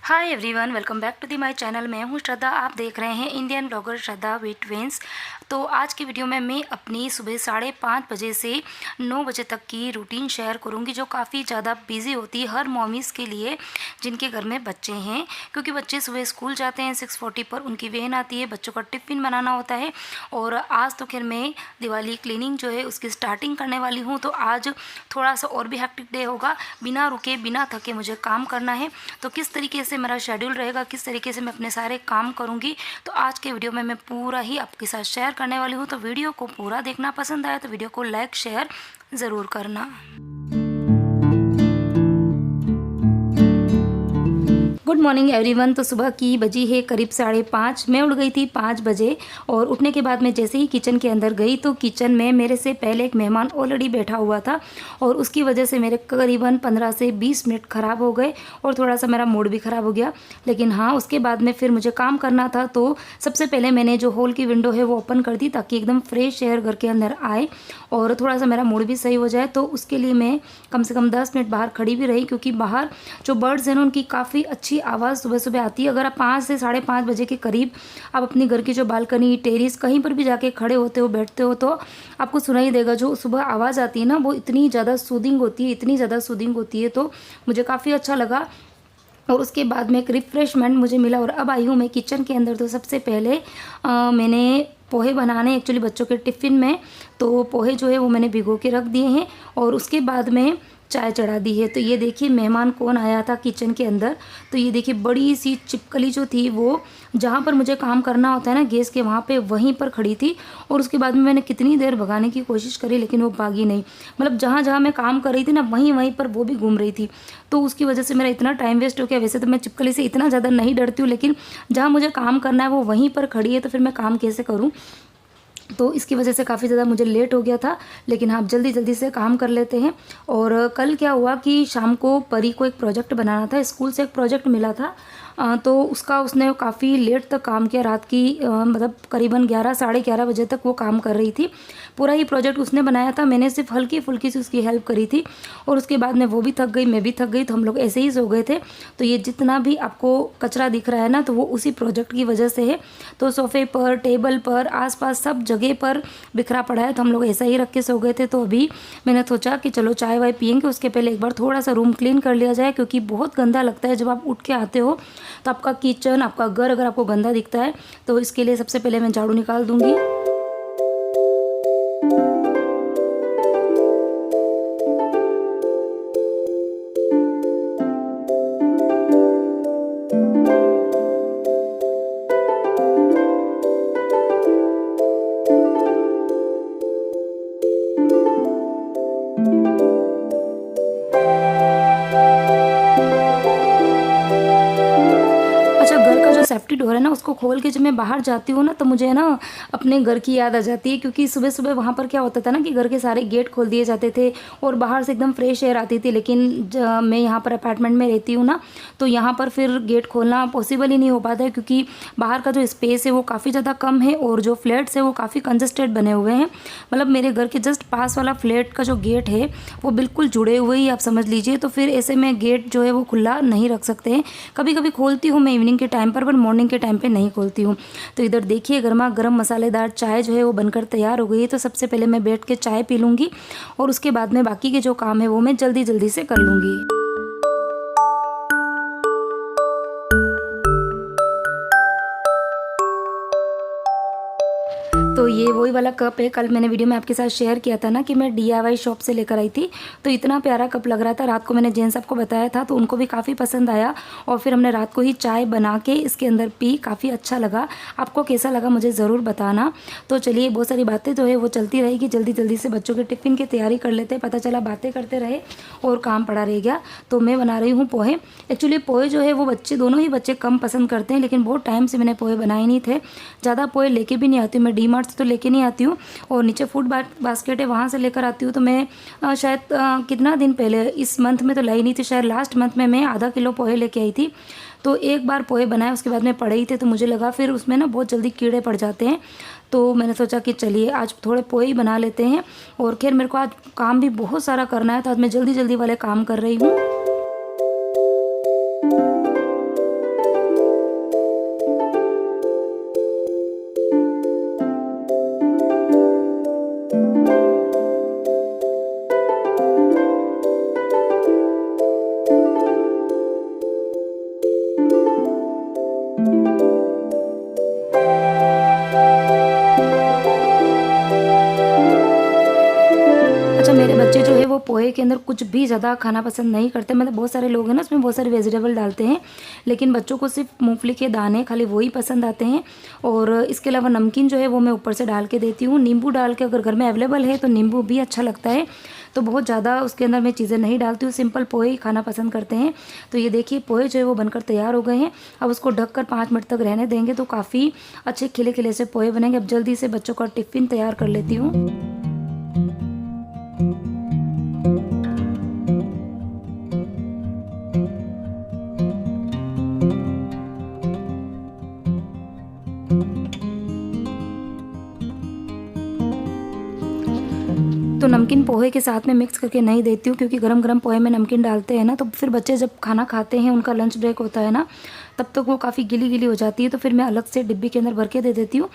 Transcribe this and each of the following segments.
Hi everyone, welcome back to the my channel. मैं हूं श्रद्धा। आप देख रहे हैं Indian blogger Shraddha with twins. तो आज की वीडियो में मैं अपनी सुबह 5:30 बजे से 9 बजे तक की रूटीन शेयर करूंगी, जो काफ़ी ज़्यादा बिजी होती है हर मॉमीज़ के लिए जिनके घर में बच्चे हैं, क्योंकि बच्चे सुबह स्कूल जाते हैं। 6:40 पर उनकी वैन आती है, बच्चों का टिफ़िन बनाना होता है। और आज तो खैर मैं दिवाली क्लीनिंग जो है उसकी स्टार्टिंग करने वाली हूँ। तो आज थोड़ा सा और भी हेक्टिक डे होगा, बिना रुके बिना थके मुझे काम करना है। तो किस तरीके से मेरा शेड्यूल रहेगा, किस तरीके से मैं अपने सारे काम करूंगी, तो आज के वीडियो में मैं पूरा ही आपके साथ शेयर करने वाली हूं। तो वीडियो को पूरा देखना, पसंद आया तो वीडियो को लाइक शेयर ज़रूर करना। Good morning everyone. तो सुबह की बजी है करीब 5:30। मैं उठ गई थी 5 बजे और उठने के बाद मैं जैसे ही किचन के अंदर गई तो किचन में मेरे से पहले एक मेहमान ऑलरेडी बैठा हुआ था और उसकी वजह से मेरे करीबन 15 से 20 मिनट ख़राब हो गए और थोड़ा सा मेरा मूड भी ख़राब हो गया। लेकिन हाँ, उसके बाद में फिर मुझे काम करना था, तो सबसे पहले मैंने जो हॉल की विंडो है वो ओपन कर दी ताकि एकदम फ्रेश एयर घर के अंदर आए और थोड़ा सा मेरा मूड भी सही हो जाए। तो उसके लिए मैं कम से कम 10 मिनट बाहर खड़ी भी रही, क्योंकि बाहर जो बर्ड्स हैं उनकी काफ़ी अच्छी आवाज़ सुबह सुबह आती है। अगर आप 5 से 5:30 बजे के करीब आप अपनी घर की जो बालकनी, टेरिस, कहीं पर भी जाके खड़े होते हो, बैठते हो, तो आपको सुनाई देगा। जो सुबह आवाज़ आती है ना, वो इतनी ज़्यादा सूदिंग होती है, इतनी ज़्यादा सूदिंग होती है। तो मुझे काफ़ी अच्छा लगा और उसके बाद में एक रिफ़्रेशमेंट मुझे मिला और अब आई हूँ मैं किचन के अंदर। तो सबसे पहले मैंने पोहे बनाने एक्चुअली बच्चों के टिफ़िन में, तो पोहे जो है वो मैंने भिगो के रख दिए हैं और उसके बाद में चाय चढ़ा दी है। तो ये देखिए मेहमान कौन आया था किचन के अंदर। तो ये देखिए बड़ी सी छिपकली जो थी वो जहाँ पर मुझे काम करना होता है ना गैस के, वहाँ पे वहीं पर खड़ी थी। और उसके बाद में मैंने कितनी देर भगाने की कोशिश करी लेकिन वो भागी नहीं। मतलब जहाँ जहाँ मैं काम कर रही थी ना वहीं वहीं पर वो भी घूम रही थी। तो उसकी वजह से मेरा इतना टाइम वेस्ट हो गया। वैसे तो मैं छिपकली से इतना ज़्यादा नहीं डरती हूँ, लेकिन जहाँ मुझे काम करना है वो वहीं पर खड़ी है, तो फिर मैं काम कैसे करूँ। तो इसकी वजह से काफ़ी ज़्यादा मुझे लेट हो गया था। लेकिन हाँ, जल्दी जल्दी से काम कर लेते हैं। और कल क्या हुआ कि शाम को परी को एक प्रोजेक्ट बनाना था, स्कूल से एक प्रोजेक्ट मिला था। तो उसका उसने काफ़ी लेट तक काम किया, रात की मतलब करीबन 11 साढ़े 11 बजे तक वो काम कर रही थी। पूरा ही प्रोजेक्ट उसने बनाया था, मैंने सिर्फ हल्की फुल्की सी उसकी हेल्प करी थी। और उसके बाद में वो भी थक गई, मैं भी थक गई, तो हम लोग ऐसे ही सो गए थे। तो ये जितना भी आपको कचरा दिख रहा है ना, तो वो उसी प्रोजेक्ट की वजह से है। तो सोफ़े पर, टेबल पर, आसपास सब जगह पर बिखरा पड़ा है, तो हम लोग ऐसा ही रख के सो गए थे। तो अभी मैंने सोचा कि चलो चाय वाय पियेंगे, उसके पहले एक बार थोड़ा सा रूम क्लीन कर लिया जाए, क्योंकि बहुत गंदा लगता है जब आप उठ के आते हो। तो आपका किचन, आपका घर अगर आपको गंदा दिखता है तो इसके लिए सबसे पहले मैं झाड़ू निकाल दूंगी। अच्छा, घर का जो सेफ्टी डोर है ना उसको खोल के जब मैं बाहर जाती हूँ ना, तो मुझे ना अपने घर की याद आ जाती है। क्योंकि सुबह सुबह वहाँ पर क्या होता था ना कि घर के सारे गेट खोल दिए जाते थे और बाहर से एकदम फ्रेश एयर आती थी। लेकिन मैं यहाँ पर अपार्टमेंट में रहती हूँ ना, तो यहाँ पर फिर गेट खोलना पॉसिबल ही नहीं हो पाता है, क्योंकि बाहर का जो स्पेस है वो काफ़ी ज़्यादा कम है और जो फ्लैट्स है वो काफ़ी कंजस्टेड बने हुए हैं। मतलब मेरे घर के जस्ट पास वाला फ्लैट का जो गेट है वो बिल्कुल जुड़े हुए ही आप समझ लीजिए। तो फिर ऐसे में गेट जो है वो खुला नहीं रख सकते हैं। कभी कभी खोलती हूँ मैं इवनिंग के टाइम पर मॉर्निंग के टाइम पे नहीं खोलती हूँ। तो इधर देखिए गर्मा गर्म मसालेदार चाय जो है वो बनकर तैयार हो गई है। तो सबसे पहले मैं बैठ के चाय पी लूँगी और उसके बाद में बाकी के जो काम है वो मैं जल्दी जल्दी से कर लूँगी। तो ये वही वाला कप है, कल मैंने वीडियो में आपके साथ शेयर किया था ना कि मैं DIY शॉप से लेकर आई थी। तो इतना प्यारा कप लग रहा था, रात को मैंने जेन साहब को बताया था तो उनको भी काफ़ी पसंद आया और फिर हमने रात को ही चाय बना के इसके अंदर पी, काफ़ी अच्छा लगा। आपको कैसा लगा मुझे ज़रूर बताना। तो चलिए, बहुत सारी बातें जो है वो चलती रहेगी, जल्दी जल्दी से बच्चों के टिफ़िन की तैयारी कर लेते हैं। पता चला बातें करते रहे और काम पड़ा रह गया। तो मैं बना रही हूँ पोहे। एक्चुअली पोहे जो है वो दोनों ही बच्चे कम पसंद करते हैं, लेकिन बहुत टाइम से मैंने पोहे बनाए नहीं थे। ज़्यादा पोहे लेके भी नहीं आती हूँ मैं, डी मार्ट से तो लेके नहीं आती हूँ और नीचे फूड बास्केट है वहाँ से लेकर आती हूँ। तो मैं शायद कितना दिन पहले, इस मंथ में तो लाई नहीं थी, शायद लास्ट मंथ में मैं आधा किलो पोहे लेके आई थी। तो एक बार पोहे बनाए, उसके बाद में पड़े ही थे, तो मुझे लगा फिर उसमें ना बहुत जल्दी कीड़े पड़ जाते हैं। तो मैंने सोचा कि चलिए आज थोड़े पोहे ही बना लेते हैं। और खैर मेरे को आज काम भी बहुत सारा करना है, तो आज मैं जल्दी जल्दी वाले काम कर रही हूँ। मेरे बच्चे जो है वो पोहे के अंदर कुछ भी ज़्यादा खाना पसंद नहीं करते। मतलब बहुत सारे लोग हैं ना, उसमें बहुत सारे वेजिटेबल डालते हैं, लेकिन बच्चों को सिर्फ मूंगफली के दाने खाली वही पसंद आते हैं। और इसके अलावा नमकीन जो है वो मैं ऊपर से डाल के देती हूँ। नींबू डाल के अगर घर में अवेलेबल है तो नींबू भी अच्छा लगता है। तो बहुत ज़्यादा उसके अंदर मैं चीज़ें नहीं डालती हूँ, सिंपल पोहे ही खाना पसंद करते हैं। तो ये देखिए पोहे जो है वो बनकर तैयार हो गए हैं। अब उसको ढककर 5 मिनट तक रहने देंगे तो काफ़ी अच्छे खिले खिले से पोहे बनेंगे। अब जल्दी से बच्चों का टिफ़िन तैयार कर लेती हूँ। तो नमकीन पोहे के साथ में मिक्स करके नहीं देती हूँ, क्योंकि गरम गरम पोहे में नमकीन डालते हैं ना, तो फिर बच्चे जब खाना खाते हैं, उनका लंच ब्रेक होता है ना, तब तक वो काफ़ी गीली गीली हो जाती है। तो फिर मैं अलग से डिब्बी के अंदर भर के दे देती हूँ।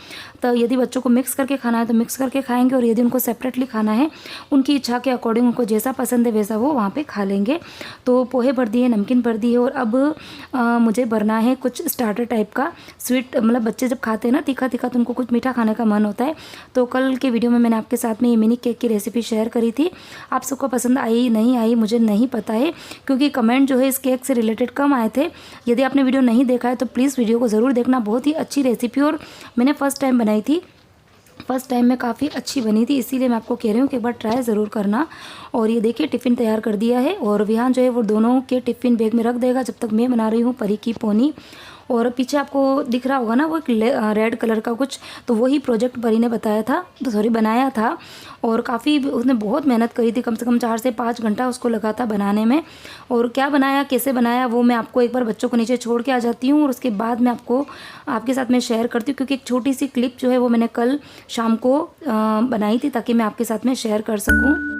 तो यदि बच्चों को मिक्स करके खाना है तो मिक्स करके खाएंगे, और यदि उनको सेपरेटली खाना है, उनकी इच्छा के अकॉर्डिंग उनको जैसा पसंद है वैसा वो वहाँ पे खा लेंगे। तो पोहे भर दिए, नमकीन भर दिए, और अब मुझे भरना है कुछ स्टार्टर टाइप का स्वीट। मतलब बच्चे जब खाते हैं ना तीखा तीखा, तो उनको कुछ मीठा खाने का मन होता है। तो कल के वीडियो में मैंने आपके साथ में ये मिनी केक की रेसिपी शेयर करी थी। आप सबको पसंद आई नहीं आई मुझे नहीं पता है, क्योंकि कमेंट जो है इस केक से रिलेटेड कम आए थे। यदि आपने वीडियो नहीं देखा है तो प्लीज़ वीडियो को ज़रूर देखना। बहुत ही अच्छी रेसिपी, और मैंने फ़र्स्ट टाइम बनाई थी, फर्स्ट टाइम में काफ़ी अच्छी बनी थी, इसीलिए मैं आपको कह रही हूँ कि एक बार ट्राई ज़रूर करना। और ये देखिए टिफ़िन तैयार कर दिया है, और विहान जो है वो दोनों के टिफ़िन बैग में रख देगा जब तक मैं बना रही हूँ परी की पोनी। और पीछे आपको दिख रहा होगा ना वो एक रेड कलर का कुछ, तो वही प्रोजेक्ट परी ने बताया था, तो सॉरी बनाया था। और काफ़ी उसने बहुत मेहनत करी थी, कम से कम 4 से 5 घंटा उसको लगा था बनाने में। और क्या बनाया, कैसे बनाया, वो मैं आपको एक बार बच्चों को नीचे छोड़ के आ जाती हूँ, और उसके बाद मैं आपको आपके साथ में शेयर करती हूँ, क्योंकि एक छोटी सी क्लिप जो है वो मैंने कल शाम को बनाई थी, ताकि मैं आपके साथ में शेयर कर सकूँ।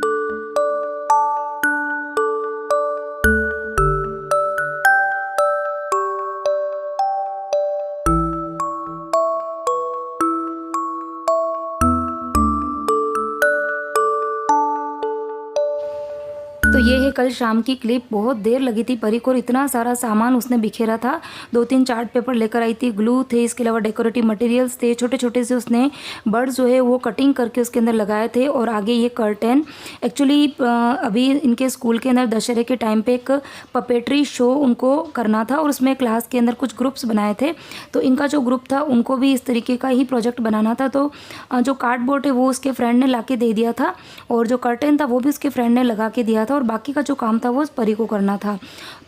तो ये है कल शाम की क्लिप। बहुत देर लगी थी परी को, और इतना सारा सामान उसने बिखेरा था। 2-3 चार्ट पेपर लेकर आई थी, ग्लू थे, इसके अलावा डेकोरेटिव मटेरियल्स थे, छोटे छोटे से उसने बर्ड्स जो है वो कटिंग करके उसके अंदर लगाए थे। और आगे ये कर्टन, एक्चुअली अभी इनके स्कूल के अंदर दशहरे के टाइम पे एक पपेट्री शो उनको करना था, और उसमें क्लास के अंदर कुछ ग्रुप्स बनाए थे। तो इनका जो ग्रुप था उनको भी इस तरीके का ही प्रोजेक्ट बनाना था। तो जो कार्डबोर्ड है वो उसके फ्रेंड ने ला के दे दिया था, और जो कर्टन था वो भी उसके फ्रेंड ने लगा के दिया था, और बाकी का जो काम था वो परी को करना था।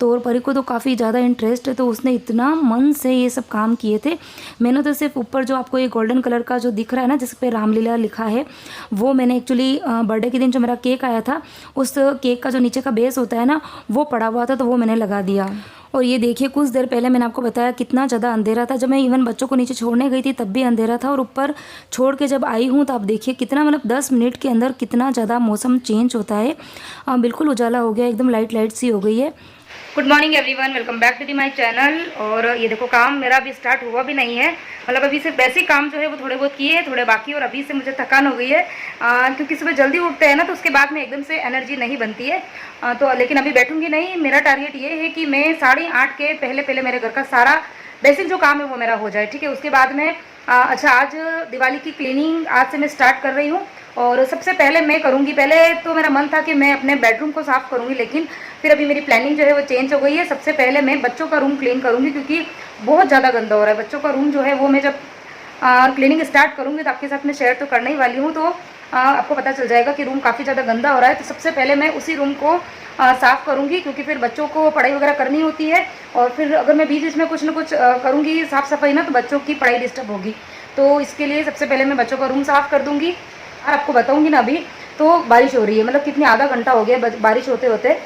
तो और परी को तो काफ़ी ज़्यादा इंटरेस्ट है, तो उसने इतना मन से ये सब काम किए थे। मैंने तो सिर्फ ऊपर जो आपको ये गोल्डन कलर का जो दिख रहा है ना, जिस पे रामलीला लिखा है, वो मैंने एक्चुअली बर्थडे के दिन जो मेरा केक आया था, उस केक का जो नीचे का बेस होता है ना, वो पड़ा हुआ था, तो वो मैंने लगा दिया। और ये देखिए कुछ देर पहले मैंने आपको बताया कितना ज़्यादा अंधेरा था। जब मैं इवन बच्चों को नीचे छोड़ने गई थी तब भी अंधेरा था, और ऊपर छोड़ के जब आई हूँ तो आप देखिए कितना, मतलब 10 मिनट के अंदर कितना ज़्यादा मौसम चेंज होता है। बिल्कुल उजाला हो गया, एकदम लाइट लाइट सी हो गई है। Good morning everyone, welcome back to the my channel. और ये देखो काम मेरा अभी स्टार्ट हुआ भी नहीं है, मतलब अभी सिर्फ बेसिक काम जो है वो थोड़े बहुत किए हैं, थोड़े बाकी। और अभी से मुझे थकान हो गई है, क्योंकि सुबह जल्दी उठते हैं ना, तो उसके बाद में एकदम से एनर्जी नहीं बनती है। तो लेकिन अभी बैठूंगी नहीं। मेरा टारगेट ये है कि मैं 8:30 के पहले मेरे घर का सारा बेसिक जो काम है वो मेरा हो जाए, ठीक है। उसके बाद में अच्छा, आज दिवाली की क्लीनिंग आज से मैं स्टार्ट कर रही हूँ, और सबसे पहले मैं करूँगी। पहले तो मेरा मन था कि मैं अपने बेडरूम को साफ़ करूँगी, लेकिन फिर अभी मेरी प्लानिंग जो है वो चेंज हो गई है। सबसे पहले मैं बच्चों का रूम क्लीन करूँगी, क्योंकि बहुत ज़्यादा गंदा हो रहा है बच्चों का रूम जो है वो। मैं जब क्लीनिंग स्टार्ट करूँगी तो आपके साथ में शेयर तो करने ही वाली हूँ, तो आपको पता चल जाएगा कि रूम काफ़ी ज़्यादा गंदा हो रहा है। तो सबसे पहले मैं उसी रूम को साफ़ करूँगी, क्योंकि फिर बच्चों को पढ़ाई वगैरह करनी होती है, और फिर अगर मैं बीच बीच में कुछ ना कुछ करूँगी साफ़ सफाई ना, तो बच्चों की पढ़ाई डिस्टर्ब होगी। तो इसके लिए सबसे पहले मैं बच्चों का रूम साफ़ कर दूँगी। और आपको बताऊँगी ना, अभी तो बारिश हो रही है, मतलब कितनी आधा घंटा हो गया बारिश होते होते।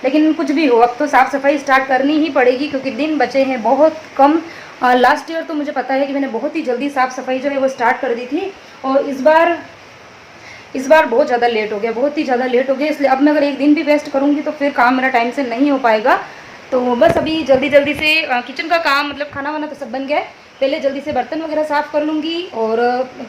लेकिन कुछ भी हो, अब तो साफ़ सफाई स्टार्ट करनी ही पड़ेगी, क्योंकि दिन बचे हैं बहुत कम। लास्ट ईयर तो मुझे पता है कि मैंने बहुत ही जल्दी साफ़ सफाई जो है वो स्टार्ट कर दी थी, और इस बार बहुत ज़्यादा लेट हो गया, बहुत ही ज़्यादा लेट हो गया। इसलिए अब मैं अगर एक दिन भी वेस्ट करूँगी तो फिर काम मेरा टाइम से नहीं हो पाएगा। तो बस अभी जल्दी जल्दी से किचन का काम, मतलब खाना वाना तो सब बन गया है, पहले जल्दी से बर्तन वगैरह साफ़ कर लूँगी और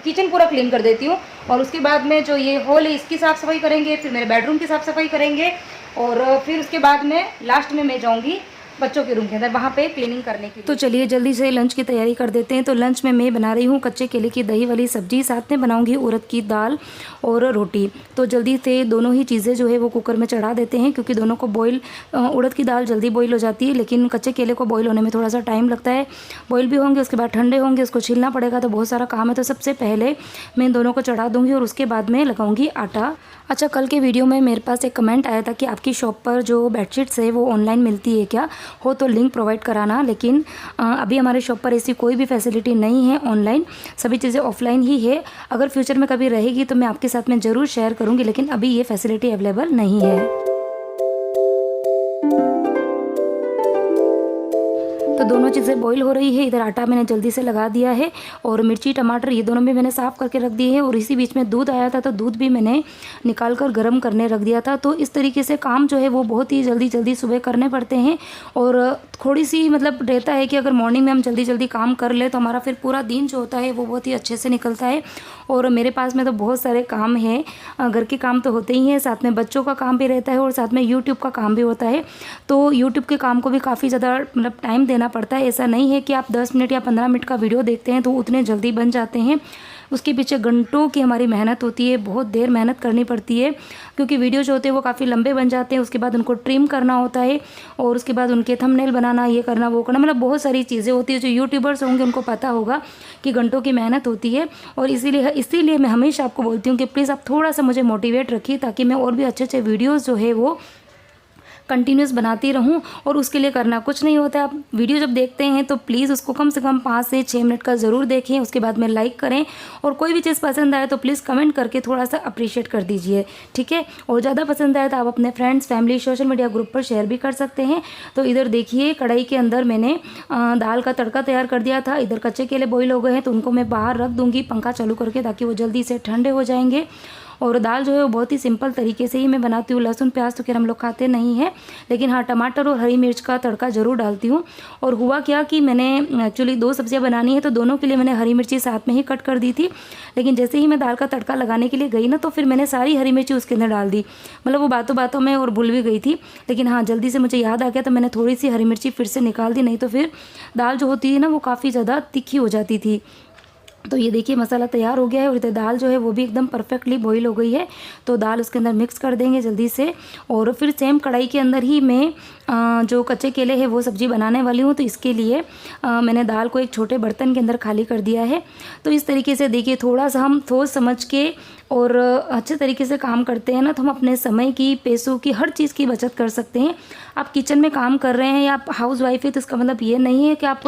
किचन पूरा क्लीन कर देती हूँ। और उसके बाद में जो ये हॉल है इसकी साफ़ सफाई करेंगे, फिर मेरे बेडरूम की साफ़ सफाई करेंगे और फिर उसके बाद में लास्ट में मैं जाऊँगी बच्चों के रूम के अंदर, वहाँ पे क्लीनिंग करने के लिए। तो चलिए जल्दी से लंच की तैयारी कर देते हैं। तो लंच में मैं बना रही हूँ कच्चे केले की दही वाली सब्जी, साथ में बनाऊंगी उड़द की दाल और रोटी। तो जल्दी से दोनों ही चीज़ें जो है वो कुकर में चढ़ा देते हैं, क्योंकि दोनों को बॉईल, उड़द की दाल जल्दी बॉईल हो जाती है, लेकिन कच्चे केले को बॉईल होने में थोड़ा सा टाइम लगता है। बॉईल भी होंगे, उसके बाद ठंडे होंगे, उसको छीलना पड़ेगा, तो बहुत सारा काम है। तो सबसे पहले मैं इन दोनों को चढ़ा दूँगी और उसके बाद में लगाऊँगी आटा। अच्छा, कल के वीडियो में मेरे पास एक कमेंट आया था कि आपकी शॉप पर जो बेडशीट्स है वो ऑनलाइन मिलती है क्या, हो तो लिंक प्रोवाइड कराना। लेकिन अभी हमारे शॉप पर ऐसी कोई भी फैसिलिटी नहीं है ऑनलाइन, सभी चीज़ें ऑफलाइन ही है। अगर फ्यूचर में कभी रहेगी तो मैं आपके साथ में ज़रूर शेयर करूँगी, लेकिन अभी ये फैसिलिटी अवेलेबल नहीं है। तो दोनों चीज़ें बॉईल हो रही है, इधर आटा मैंने जल्दी से लगा दिया है और मिर्ची टमाटर ये दोनों भी मैंने साफ़ करके रख दिए हैं। और इसी बीच में दूध आया था, तो दूध भी मैंने निकाल कर गर्म करने रख दिया था। तो इस तरीके से काम जो है वो बहुत ही जल्दी जल्दी सुबह करने पड़ते हैं। और थोड़ी सी मतलब रहता है कि अगर मॉर्निंग में हम जल्दी जल्दी काम कर ले तो हमारा फिर पूरा दिन जो होता है वो बहुत ही अच्छे से निकलता है। और मेरे पास में तो बहुत सारे काम हैं, घर के काम तो होते ही हैं, साथ में बच्चों का काम भी रहता है और साथ में यूट्यूब का काम भी होता है। तो यूट्यूब के काम को भी काफ़ी ज़्यादा मतलब टाइम देना पड़ता है। ऐसा नहीं है कि आप 10 मिनट या 15 मिनट का वीडियो देखते हैं तो उतने जल्दी बन जाते हैं। उसके पीछे घंटों की हमारी मेहनत होती है, बहुत देर मेहनत करनी पड़ती है, क्योंकि वीडियो जो होते हैं वो काफ़ी लंबे बन जाते हैं। उसके बाद उनको ट्रिम करना होता है और उसके बाद उनके थंबनेल बनाना, ये करना वो करना, मतलब बहुत सारी चीज़ें होती है। जो यूट्यूबर्स होंगे उनको पता होगा कि घंटों की मेहनत होती है। और इसीलिए मैं हमेशा आपको बोलती हूँ कि प्लीज़ आप थोड़ा सा मुझे मोटिवेट रखिए, ताकि मैं और भी अच्छे अच्छे वीडियोज़ जो है वो कंटिन्यूस बनाती रहूं। और उसके लिए करना कुछ नहीं होता है। आप वीडियो जब देखते हैं तो प्लीज़ उसको कम से कम 5 से 6 मिनट का ज़रूर देखें, उसके बाद में लाइक करें। और कोई भी चीज़ पसंद आए तो प्लीज़ कमेंट करके थोड़ा सा अप्रिशिएट कर दीजिए, ठीक है। और ज़्यादा पसंद आए तो आप अपने friends, family, social media group पर शेयर भी कर सकते हैं। तो इधर देखिए कढ़ाई के अंदर मैंने दाल का तड़का तैयार कर दिया था। इधर कच्चे केले बॉईल हो गए हैं, तो उनको मैं बाहर रख दूँगी पंखा चालू करके, ताकि वो जल्दी से ठंडे हो जाएंगे। और दाल जो है वो बहुत ही सिंपल तरीके से ही मैं बनाती हूँ। लहसुन प्याज तो खैर हम लोग खाते नहीं हैं, लेकिन हाँ टमाटर और हरी मिर्च का तड़का ज़रूर डालती हूँ। और हुआ क्या कि मैंने एक्चुअली 2 सब्जियाँ बनानी है, तो दोनों के लिए मैंने हरी मिर्ची साथ में ही कट कर दी थी। लेकिन जैसे ही मैं दाल का तड़का लगाने के लिए गई ना, तो फिर मैंने सारी हरी मिर्ची उसके अंदर डाल दी। मतलब वो बातों बातों में और भूल भी गई थी, लेकिन हाँ जल्दी से मुझे याद आ गया, तो मैंने थोड़ी सी हरी मिर्ची फिर से निकाल दी, नहीं तो फिर दाल जो होती है ना वो काफ़ी ज़्यादा तीखी हो जाती थी। तो ये देखिए मसाला तैयार हो गया है और इधर दाल जो है वो भी एकदम परफेक्टली बॉईल हो गई है। तो दाल उसके अंदर मिक्स कर देंगे जल्दी से। और फिर सेम कढ़ाई के अंदर ही मैं जो कच्चे केले हैं वो सब्ज़ी बनाने वाली हूँ। तो इसके लिए मैंने दाल को एक छोटे बर्तन के अंदर खाली कर दिया है। तो इस तरीके से देखिए थोड़ा सा हम सोच समझ के और अच्छे तरीके से काम करते हैं ना, तो हम अपने समय की, पैसों की, हर चीज़ की बचत कर सकते हैं। आप किचन में काम कर रहे हैं या आप हाउस वाइफ है, तो इसका मतलब ये नहीं है कि आप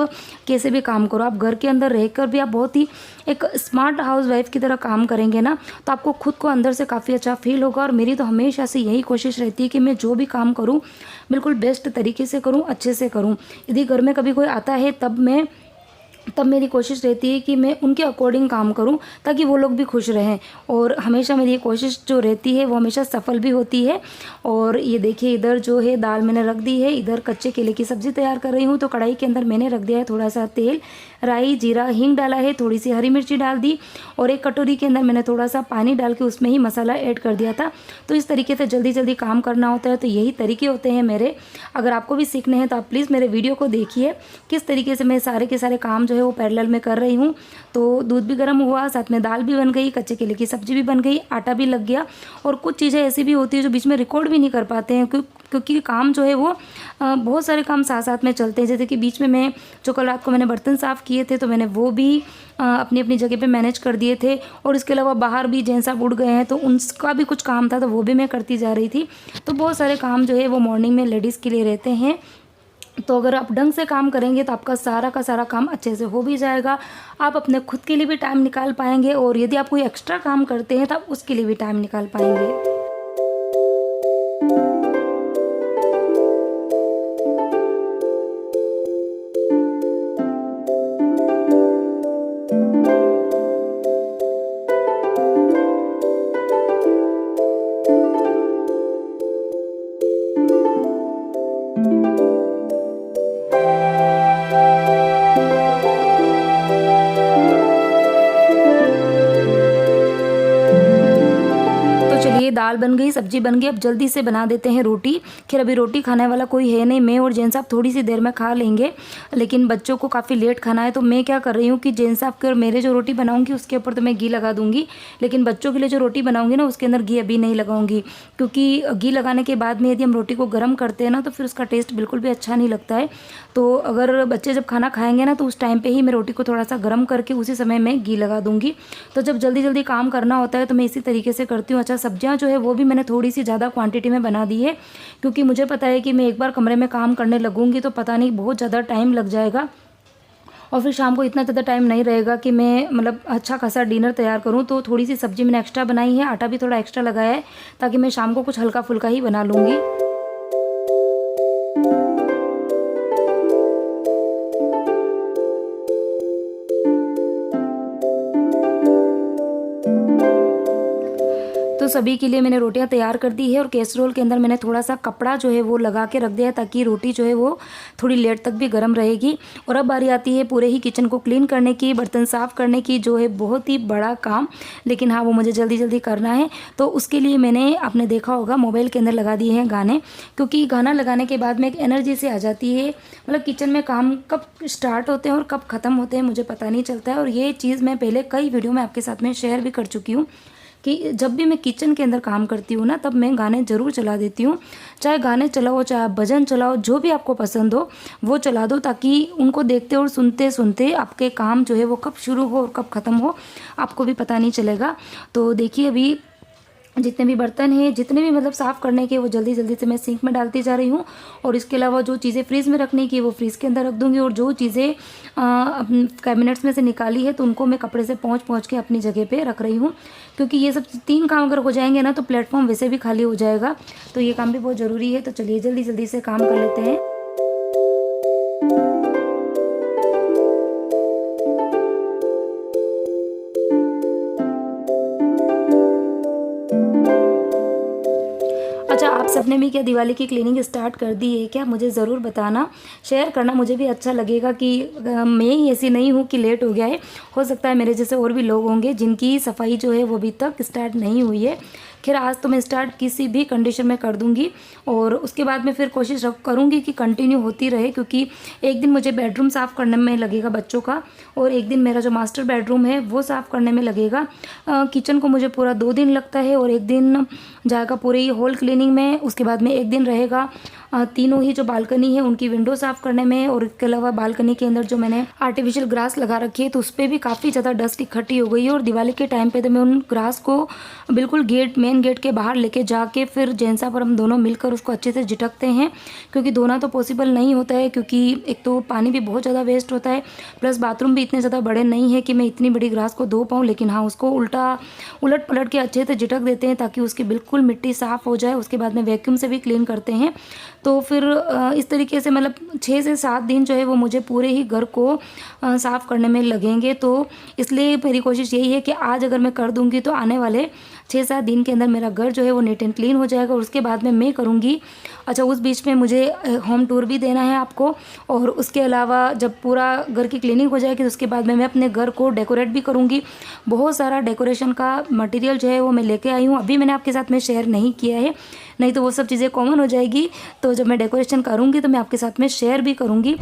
कैसे भी काम करो। आप घर के अंदर रहकर भी आप बहुत ही एक स्मार्ट हाउस वाइफ की तरह काम करेंगे ना, तो आपको खुद को अंदर से काफ़ी अच्छा फील होगा। और मेरी तो हमेशा से यही कोशिश रहती है कि मैं जो भी काम करूँ बिल्कुल बेस्ट तरीके से करूँ, अच्छे से करूँ। यदि घर में कभी कोई आता है तब मेरी कोशिश रहती है कि मैं उनके अकॉर्डिंग काम करूं, ताकि वो लोग भी खुश रहें। और हमेशा मेरी ये कोशिश जो रहती है वो हमेशा सफल भी होती है। और ये देखिए इधर जो है दाल मैंने रख दी है, इधर कच्चे केले की सब्ज़ी तैयार कर रही हूँ। तो कढ़ाई के अंदर मैंने रख दिया है थोड़ा सा तेल, राई, जीरा, हींग डाला है, थोड़ी सी हरी मिर्ची डाल दी और एक कटोरी के अंदर मैंने थोड़ा सा पानी डाल के उसमें ही मसाला ऐड कर दिया था। तो इस तरीके से जल्दी जल्दी काम करना होता है। तो यही तरीके होते हैं मेरे। अगर आपको भी सीखने हैं तो आप प्लीज़ मेरे वीडियो को देखिए, किस तरीके से मैं सारे के सारे काम जो है वो पैरेलल में कर रही हूँ। तो दूध भी गर्म हुआ, साथ में दाल भी बन गई, कच्चे केले की सब्ज़ी भी बन गई, आटा भी लग गया। और कुछ चीज़ें ऐसी भी होती है जो बीच में रिकॉर्ड भी नहीं कर पाते हैं, क्योंकि काम जो है वो बहुत सारे काम साथ साथ में चलते हैं। जैसे कि बीच में मैं जो कल रात को मैंने बर्तन साफ़ किए थे, तो मैंने वो भी अपनी अपनी जगह पे मैनेज कर दिए थे। और इसके अलावा बाहर भी जेंट्स साहब उड़ गए हैं, तो उनका भी कुछ काम था, तो वो भी मैं करती जा रही थी। तो बहुत सारे काम जो है वो मॉर्निंग में लेडीज़ के लिए रहते हैं। तो अगर आप ढंग से काम करेंगे तो आपका सारा का सारा काम अच्छे से हो भी जाएगा। आप अपने खुद के लिए भी टाइम निकाल पाएंगे, और यदि आप कोई एक्स्ट्रा काम करते हैं तो आप उसके लिए भी टाइम निकाल पाएंगे। दाल बन गई, सब्जी बन गई, अब जल्दी से बना देते हैं रोटी। खैर अभी रोटी खाने वाला कोई है नहीं, मैं और जैन साहब थोड़ी सी देर में खा लेंगे, लेकिन बच्चों को काफ़ी लेट खाना है। तो मैं क्या कर रही हूँ कि जैन साहब के और मेरे जो रोटी बनाऊँगी उसके ऊपर तो मैं घी लगा दूँगी, लेकिन बच्चों के लिए जो रोटी बनाऊँगी ना उसके अंदर घी अभी नहीं लगाऊँगी, क्योंकि घी लगाने के बाद में यदि हम रोटी को गर्म करते हैं ना तो फिर उसका टेस्ट बिल्कुल भी अच्छा नहीं लगता है। तो अगर बच्चे जब खाना खाएंगे ना तो उस टाइम पे ही मैं रोटी को थोड़ा सा गर्म करके उसी समय में घी लगा दूंगी। तो जब जल्दी जल्दी काम करना होता है तो मैं इसी तरीके से करती हूँ। अच्छा, सब्जियाँ जो है वो भी मैंने थोड़ी सी ज़्यादा क्वांटिटी में बना दी है, क्योंकि मुझे पता है कि मैं एक बार कमरे में काम करने लगूंगी तो पता नहीं बहुत ज़्यादा टाइम लग जाएगा, और फिर शाम को इतना ज़्यादा टाइम नहीं रहेगा कि मैं मतलब अच्छा खासा डिनर तैयार करूँ। तो थोड़ी सी सब्जी मैंने एक्स्ट्रा बनाई है, आटा भी थोड़ा एक्स्ट्रा लगाया है, ताकि मैं शाम को कुछ हल्का फुल्का ही बना लूँगी। तो सभी के लिए मैंने रोटियां तैयार कर दी है, और कैसरोल के अंदर मैंने थोड़ा सा कपड़ा जो है वो लगा के रख दिया है, ताकि रोटी जो है वो थोड़ी लेट तक भी गर्म रहेगी। और अब बारी आती है पूरे ही किचन को क्लीन करने की, बर्तन साफ़ करने की, जो है बहुत ही बड़ा काम, लेकिन हाँ वो मुझे जल्दी जल्दी करना है। तो उसके लिए मैंने, आपने देखा होगा, मोबाइल के अंदर लगा दिए हैं गाने, क्योंकि गाना लगाने के बाद में एक एनर्जी से आ जाती है। मतलब किचन में काम कब स्टार्ट होते हैं और कब ख़त्म होते हैं मुझे पता नहीं चलता है। और ये चीज़ मैं पहले कई वीडियो में आपके साथ में शेयर भी कर चुकी हूँ कि जब भी मैं किचन के अंदर काम करती हूँ ना तब मैं गाने ज़रूर चला देती हूँ। चाहे गाने चलाओ, चाहे भजन चलाओ, जो भी आपको पसंद हो वो चला दो, ताकि उनको देखते और सुनते सुनते आपके काम जो है वो कब शुरू हो और कब ख़त्म हो आपको भी पता नहीं चलेगा। तो देखिए अभी जितने भी बर्तन हैं, जितने भी मतलब साफ़ करने के, वो जल्दी जल्दी से मैं सिंक में डालती जा रही हूँ। और इसके अलावा जो चीज़ें फ्रीज़ में रखने की वो फ्रीज़ के अंदर रख दूँगी, और जो चीज़ें कैबिनेट्स में से निकाली है तो उनको मैं कपड़े से पोंछ पोंछ के अपनी जगह पे रख रही हूँ, क्योंकि ये सब 3 काम अगर हो जाएंगे ना तो प्लेटफॉर्म वैसे भी खाली हो जाएगा। तो ये काम भी बहुत ज़रूरी है। तो चलिए जल्दी जल्दी से काम कर लेते हैं। अच्छा, आप सबने भी क्या दिवाली की क्लीनिंग स्टार्ट कर दी है क्या? मुझे ज़रूर बताना, शेयर करना, मुझे भी अच्छा लगेगा कि मैं ही ऐसी नहीं हूँ कि लेट हो गया है। हो सकता है मेरे जैसे और भी लोग होंगे जिनकी सफाई जो है वो अभी तक स्टार्ट नहीं हुई है। खैर आज तो मैं स्टार्ट किसी भी कंडीशन में कर दूंगी, और उसके बाद में फिर कोशिश करूँगी कि कंटिन्यू होती रहे, क्योंकि एक दिन मुझे बेडरूम साफ़ करने में लगेगा बच्चों का, और एक दिन मेरा जो मास्टर बेडरूम है वो साफ़ करने में लगेगा। किचन को मुझे पूरा 2 दिन लगता है, और एक दिन जाएगा पूरी हॉल क्लीनिंग में। उसके बाद में एक दिन रहेगा तीनों ही जो बालकनी है उनकी विंडो साफ़ करने में। और इसके अलावा बालकनी के अंदर जो मैंने आर्टिफिशियल ग्रास लगा रखी है तो उस पर भी काफ़ी ज़्यादा डस्ट इकट्ठी हो गई है, और दिवाली के टाइम पे तो मैं उन ग्रास को बिल्कुल मेन गेट के बाहर लेके जाके फिर जेंसा पर हम दोनों मिलकर उसको अच्छे से झिटकते हैं, क्योंकि धोना तो पॉसिबल नहीं होता है, क्योंकि एक तो पानी भी बहुत ज़्यादा वेस्ट होता है, प्लस बाथरूम भी इतने ज़्यादा बड़े नहीं है कि मैं इतनी बड़ी ग्रास को धो पाऊँ। लेकिन हाँ, उसको उलट पलट के अच्छे से झिटक देते हैं ताकि उसकी बिल्कुल मिट्टी साफ़ हो जाए। उसके बाद में वैक्यूम से भी क्लीन करते हैं। तो फिर इस तरीके से मतलब 6 से 7 दिन जो है वो मुझे पूरे ही घर को साफ़ करने में लगेंगे। तो इसलिए मेरी कोशिश यही है कि आज अगर मैं कर दूंगी तो आने वाले 6-7 दिन के अंदर मेरा घर जो है वो नीट एंड क्लीन हो जाएगा, और उसके बाद में मैं करूँगी। अच्छा, उस बीच में मुझे होम टूर भी देना है आपको, और उसके अलावा जब पूरा घर की क्लीनिंग हो जाएगी तो उसके बाद में मैं अपने घर को डेकोरेट भी करूँगी। बहुत सारा डेकोरेशन का मटेरियल जो है वो मैं लेके आई हूँ, अभी मैंने आपके साथ में शेयर नहीं किया है, नहीं तो वो सब चीज़ें कॉमन हो जाएगी। तो जब मैं डेकोरेशन करूँगी तो मैं आपके साथ में शेयर भी करूँगी।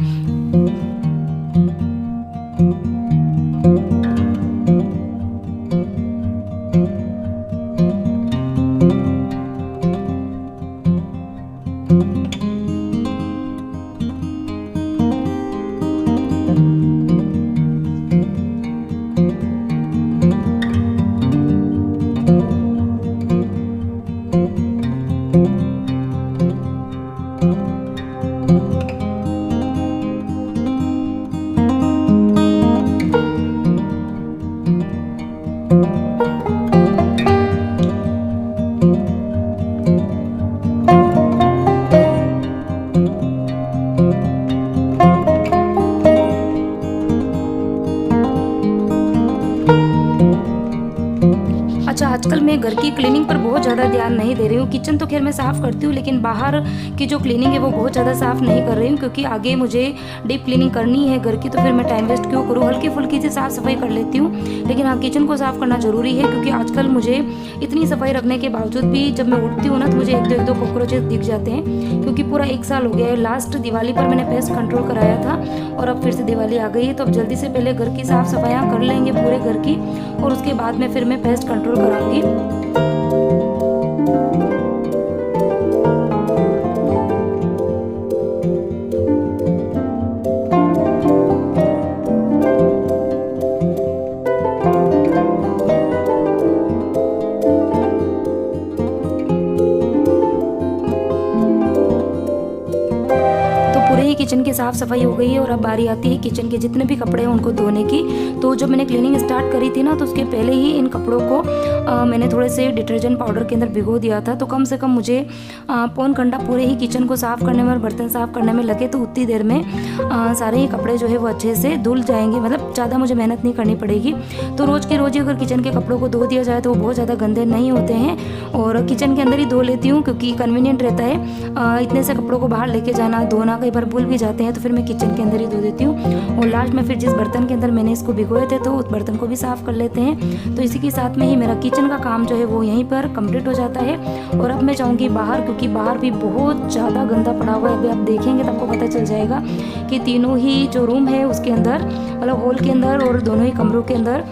की क्लीनिंग पर बहुत ज़्यादा ध्यान नहीं दे रही हूँ। किचन तो खैर मैं साफ़ करती हूँ, लेकिन बाहर की जो क्लीनिंग है वो बहुत ज़्यादा साफ़ नहीं कर रही हूँ, क्योंकि आगे मुझे डीप क्लीनिंग करनी है घर की, तो फिर मैं टाइम वेस्ट क्यों करूँ। हल्की फुल्की सी साफ़ सफाई कर लेती हूँ, लेकिन हाँ, किचन को साफ़ करना ज़रूरी है, क्योंकि आजकल मुझे इतनी सफाई रखने के बावजूद भी जब मैं उठती हूँ ना, तो मुझे एक दो कॉकरोचेस दिख जाते हैं, क्योंकि पूरा 1 साल हो गया है। लास्ट दिवाली पर मैंने पेस्ट कंट्रोल कराया था, और अब फिर से दिवाली आ गई है, तो अब जल्दी से पहले घर की साफ़ सफाइयाँ कर लेंगे पूरे घर की, और उसके बाद में फिर मैं पेस्ट कंट्रोल कराऊंगी। पूरे ही किचन की साफ़ सफाई हो गई है, और अब बारी आती है किचन के जितने भी कपड़े हैं उनको धोने की। तो जब मैंने क्लीनिंग स्टार्ट करी थी ना, तो उसके पहले ही इन कपड़ों को मैंने थोड़े से डिटर्जेंट पाउडर के अंदर भिगो दिया था। तो कम से कम मुझे पौन घंटा पूरे ही किचन को साफ़ करने में और बर्तन साफ़ करने में लगे, तो उतनी देर में सारे ही कपड़े जो है वो अच्छे से धुल जाएंगे, मतलब ज़्यादा मुझे मेहनत नहीं करनी पड़ेगी। तो रोज़ के रोज़ ही अगर किचन के कपड़ों को धो दिया जाए तो वो बहुत ज़्यादा गंदे नहीं होते हैं, और किचन के अंदर ही धो लेती हूँ, क्योंकि कन्वीनियंट रहता है। इतने से कपड़ों को बाहर लेके जाना, धोना, कई बार भूल भी जाते हैं, तो फिर मैं किचन के अंदर ही धो देती हूँ। और लास्ट में फिर जिस बर्तन के अंदर मैंने इसको भिगोए थे, तो उस बर्तन को भी साफ़ कर लेते हैं। तो इसी के साथ में ही मेरा किचन का काम जो है वो यहीं पर कंप्लीट हो जाता है। और अब मैं जाऊँगी बाहर, क्योंकि बाहर भी बहुत ज़्यादा गंदा पड़ा हुआ है। अभी आप देखेंगे तो आपको पता चल जाएगा कि तीनों ही जो रूम है उसके अंदर, मतलब हॉल के अंदर और दोनों ही कमरों के अंदर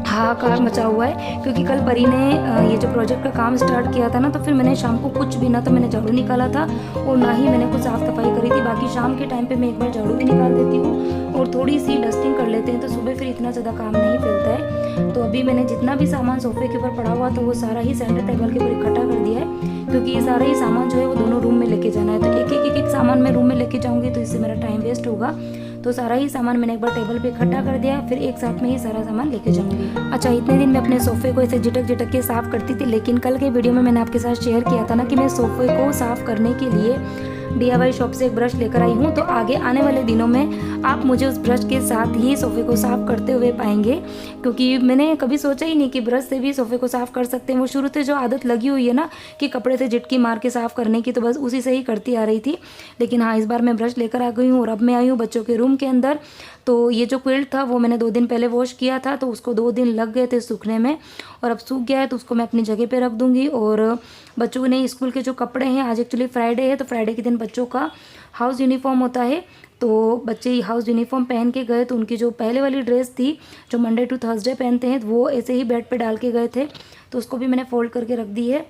हाहाकार मचा हुआ है। क्योंकि कल परी ने ये जो प्रोजेक्ट का काम स्टार्ट किया था ना, तो फिर मैंने शाम को कुछ भी ना तो मैंने झाड़ू निकाला था, और ना ही मैंने कुछ साफ़ सफाई करी थी। बाकी शाम के टाइम पे मैं एक बार झाड़ू भी निकाल देती हूँ, और थोड़ी सी डस्टिंग कर लेते हैं, तो सुबह फिर इतना ज़्यादा काम नहीं फैलता है। तो अभी मैंने जितना भी सामान सोफे के ऊपर पड़ा हुआ तो वो सारा ही सेंटर टेबल के ऊपर इकट्ठा कर दिया है, क्योंकि ये सारा ही सामान जो है वो दोनों रूम में लेके जाना है। तो एक सामान मैं रूम में लेके जाऊँगी तो इससे मेरा टाइम वेस्ट होगा। तो सारा ही सामान मैंने एक बार टेबल पे इकट्ठा कर दिया, फिर एक साथ में ही सारा सामान लेके जाऊंगी। अच्छा, इतने दिन मैं अपने सोफे को ऐसे झटक के साफ़ करती थी, लेकिन कल के वीडियो में मैंने आपके साथ शेयर किया था ना कि मैं सोफे को साफ़ करने के लिए DIY शॉप से एक ब्रश लेकर आई हूँ। तो आगे आने वाले दिनों में आप मुझे उस ब्रश के साथ ही सोफ़े को साफ़ करते हुए पाएंगे, क्योंकि मैंने कभी सोचा ही नहीं कि ब्रश से भी सोफ़े को साफ़ कर सकते हैं। वो शुरू से जो आदत लगी हुई है ना कि कपड़े से झटकी मार के साफ़ करने की, तो बस उसी से ही करती आ रही थी। लेकिन हाँ, इस बार मैं ब्रश लेकर आ गई हूँ, और अब मैं आई हूँ बच्चों के रूम के अंदर। तो ये जो क्विल्ट था वो मैंने 2 दिन पहले वॉश किया था, तो उसको 2 दिन लग गए थे सूखने में, और अब सूख गया है, तो उसको मैं अपनी जगह पे रख दूंगी। और बच्चों ने स्कूल के जो कपड़े हैं, आज एक्चुअली फ्राइडे है, तो फ्राइडे के दिन बच्चों का हाउस यूनिफॉर्म होता है। तो बच्चे हाउस यूनिफॉर्म पहन के गए, तो उनकी जो पहले वाली ड्रेस थी जो मंडे टू थर्सडे पहनते हैं, वो ऐसे ही बेड पे डाल के गए थे, तो उसको भी मैंने फोल्ड करके रख दी है।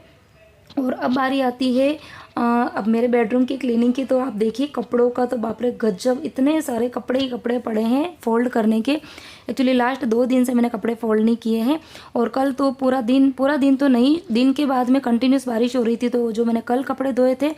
और अब बारी आती है अब मेरे बेडरूम की क्लीनिंग की। तो आप देखिए कपड़ों का तो बाप रे गजब, इतने सारे कपड़े ही कपड़े पड़े हैं फोल्ड करने के। एक्चुअली लास्ट 2 दिन से मैंने कपड़े फोल्ड नहीं किए हैं, और कल तो पूरा दिन तो नहीं, दिन के बाद में कंटिन्यूस बारिश हो रही थी, तो जो मैंने कल कपड़े धोए थे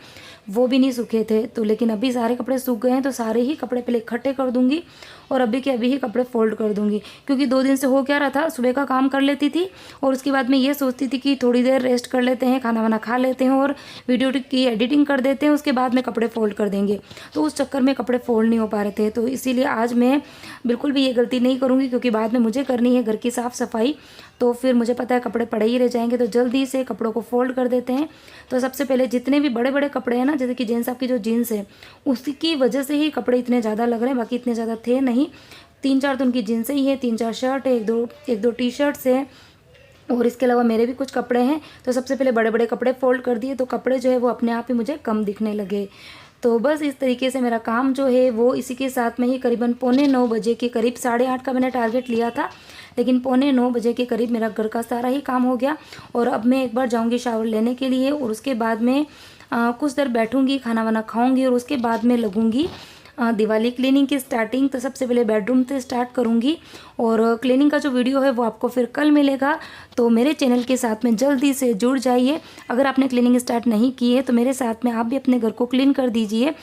वो भी नहीं सूखे थे। तो लेकिन अभी सारे कपड़े सूख गए हैं, तो सारे ही कपड़े पहले इकट्ठे कर दूंगी, और अभी के अभी ही कपड़े फोल्ड कर दूंगी। क्योंकि 2 दिन से हो क्या रहा था, सुबह का काम कर लेती थी, और उसके बाद में ये सोचती थी कि थोड़ी देर रेस्ट कर लेते हैं, खाना वाना खा लेते हैं, और वीडियो की एडिटिंग कर देते हैं, उसके बाद में कपड़े फोल्ड कर देंगे। तो उस चक्कर में कपड़े फोल्ड नहीं हो पा रहे थे। तो इसीलिए आज मैं बिल्कुल भी ये गलती नहीं करूँगी, क्योंकि बाद में मुझे करनी है घर की साफ़ सफाई, तो फिर मुझे पता है कपड़े पड़े ही रह जाएंगे। तो जल्दी से कपड़ों को फोल्ड कर देते हैं। तो सबसे पहले जितने भी बड़े बड़े कपड़े हैं ना, जैसे कि जेंट्स आपकी जो जीन्स है, उसकी वजह से ही कपड़े इतने ज़्यादा लग रहे हैं, बाकी इतने ज़्यादा थे नहीं। 3-4 तो उनकी जीन्स ही है, 3-4 शर्ट है, एक दो टी शर्ट्स है, और इसके अलावा मेरे भी कुछ कपड़े हैं। तो सबसे पहले बड़े बड़े कपड़े फोल्ड कर दिए, तो कपड़े जो है वो अपने आप ही मुझे कम दिखने लगे। तो बस इस तरीके से मेरा काम जो है वो इसी के साथ में ही करीबन 8:45 बजे के करीब, 8:30 का मैंने टारगेट लिया था, लेकिन 8:45 बजे के करीब मेरा घर का सारा ही काम हो गया। और अब मैं एक बार जाऊंगी शावर लेने के लिए, और उसके बाद में कुछ देर बैठूंगी, खाना वाना खाऊंगी, और उसके बाद में लगूंगी दिवाली क्लीनिंग की स्टार्टिंग। तो सबसे पहले बेडरूम से स्टार्ट करूंगी, और क्लीनिंग का जो वीडियो है वो आपको फिर कल मिलेगा। तो मेरे चैनल के साथ में जल्दी से जुड़ जाइए। अगर आपने क्लीनिंग स्टार्ट नहीं की है तो मेरे साथ में आप भी अपने घर को क्लीन कर दीजिए।